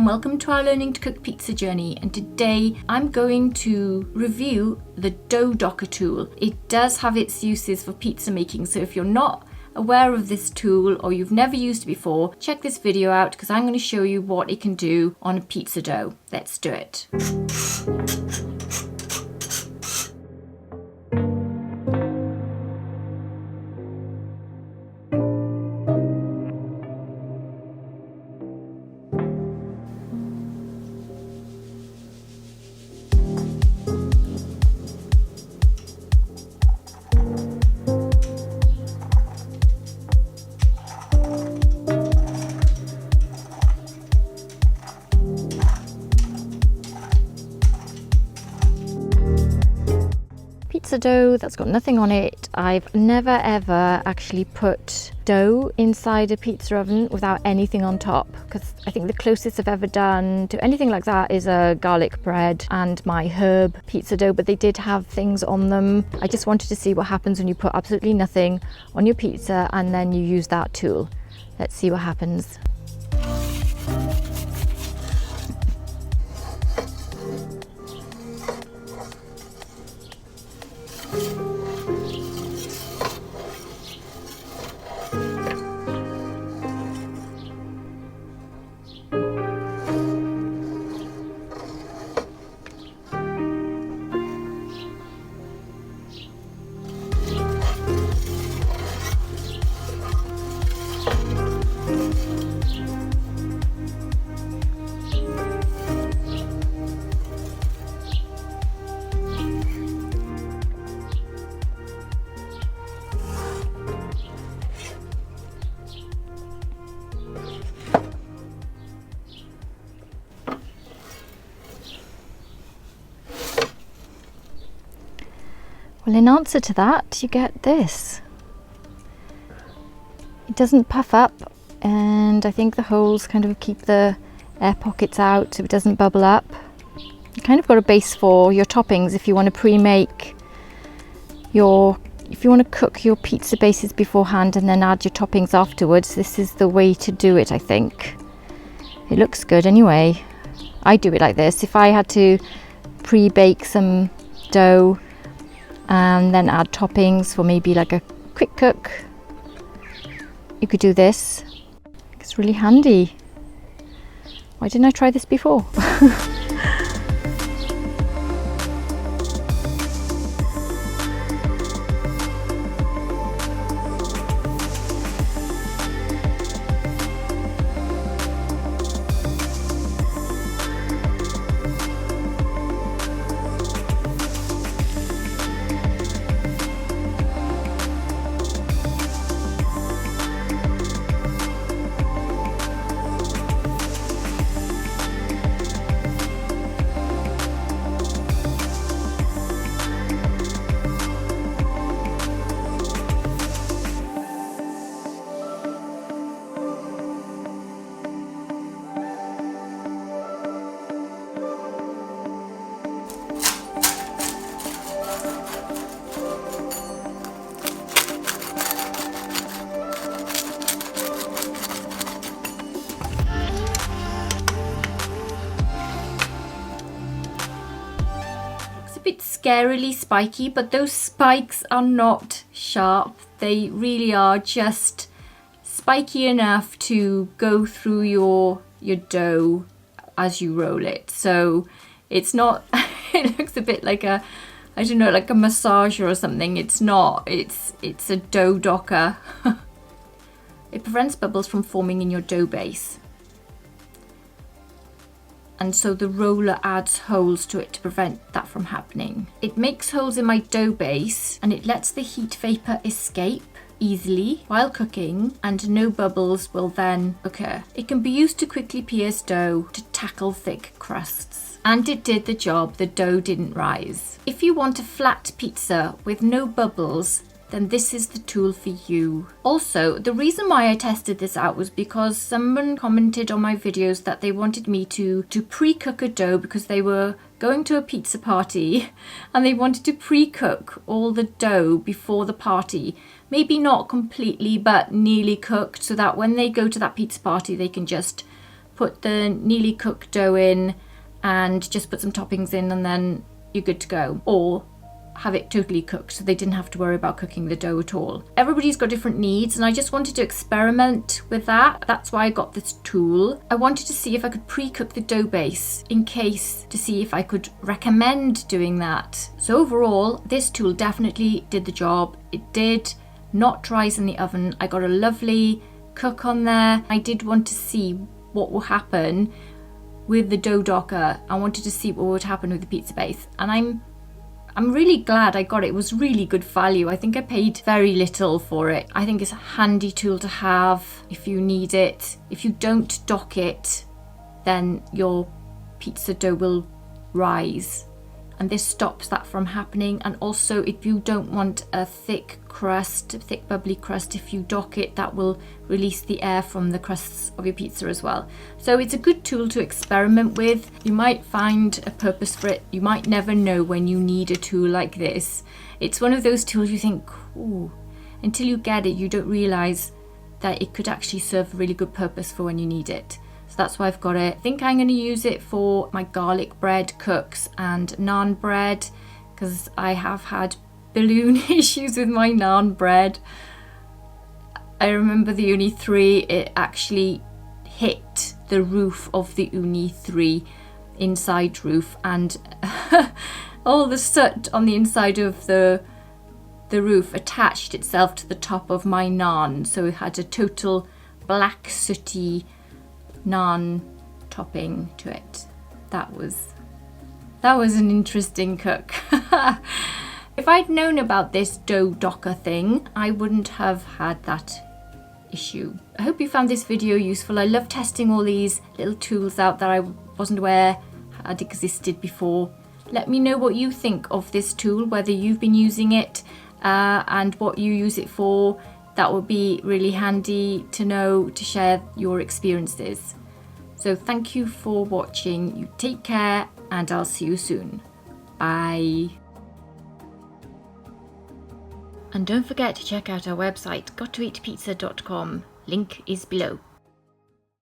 welcome to our Learning to Cook Pizza journey, and today I'm going to review the dough docker tool. It does have its uses for pizza making, so if you're not aware of this tool or you've never used it before, check this video out because I'm going to show you what it can do on a pizza dough. Let's do it. Pizza dough that's got nothing on it. I've never ever actually put dough inside a pizza oven without anything on top, because I think the closest I've ever done to anything like that is a garlic bread and my herb pizza dough, but they did have things on them. I just wanted to see what happens when you put absolutely nothing on your pizza and then you use that tool. Let's see what happens. Well, in answer to that, you get this. It doesn't puff up, and I think the holes kind of keep the air pockets out so it doesn't bubble up. You kind of got a base for your toppings if you want to pre-make if you want to cook your pizza bases beforehand and then add your toppings afterwards. This is the way to do it, I think. It looks good anyway. I do it like this. If I had to pre-bake some dough and then add toppings for maybe like a quick cook, you could do this. It's really handy. Why didn't I try this before? Bit scarily spiky, but those spikes are not sharp. They really are just spiky enough to go through your dough as you roll it. So it's not it looks a bit like a, I don't know, like a massager or something. It's not. It's a dough docker. It prevents bubbles from forming in your dough base. And so the roller adds holes to it to prevent that from happening. It makes holes in my dough base and it lets the heat vapor escape easily while cooking, and no bubbles will then occur. It can be used to quickly pierce dough to tackle thick crusts. And it did the job. The dough didn't rise. If you want a flat pizza with no bubbles, then this is the tool for you. Also, the reason why I tested this out was because someone commented on my videos that they wanted me to pre-cook a dough because they were going to a pizza party and they wanted to pre-cook all the dough before the party. Maybe not completely, but nearly cooked, so that when they go to that pizza party, they can just put the nearly cooked dough in and just put some toppings in, and then you're good to go. Or have it totally cooked so they didn't have to worry about cooking the dough at all. Everybody's got different needs, and I just wanted to experiment with that. That's why I got this tool. I wanted to see if I could pre-cook the dough base in case, to see if I could recommend doing that. So overall, this tool definitely did the job. It did not rise in the oven. I got a lovely cook on there. I did want to see what will happen with the dough docker. I wanted to see what would happen with the pizza base, and I'm really glad I got it. It was really good value. I think I paid very little for it. I think it's a handy tool to have if you need it. If you don't dock it, then your pizza dough will rise, and this stops that from happening. And also, if you don't want a thick bubbly crust, if you dock it, that will release the air from the crusts of your pizza as well. So it's a good tool to experiment with. You might find a purpose for it. You might never know when you need a tool like this. It's one of those tools you think, ooh, until you get it, you don't realize that it could actually serve a really good purpose for when you need it. So that's why I've got it. I think I'm going to use it for my garlic bread cooks and naan bread, because I have had balloon issues with my naan bread. I remember the Ooni 3, it actually hit the roof of the Ooni 3 inside roof, and all the soot on the inside of the roof attached itself to the top of my naan, so it had a total black sooty naan topping to it. That was an interesting cook. If I'd known about this dough docker thing, I wouldn't have had that issue. I hope you found this video useful. I love testing all these little tools out that I wasn't aware had existed before. Let me know what you think of this tool, whether you've been using it and what you use it for. That would be really handy to know, to share your experiences. So thank you for watching. You take care, and I'll see you soon. Bye. And don't forget to check out our website, gottoeatpizza.com. Link is below.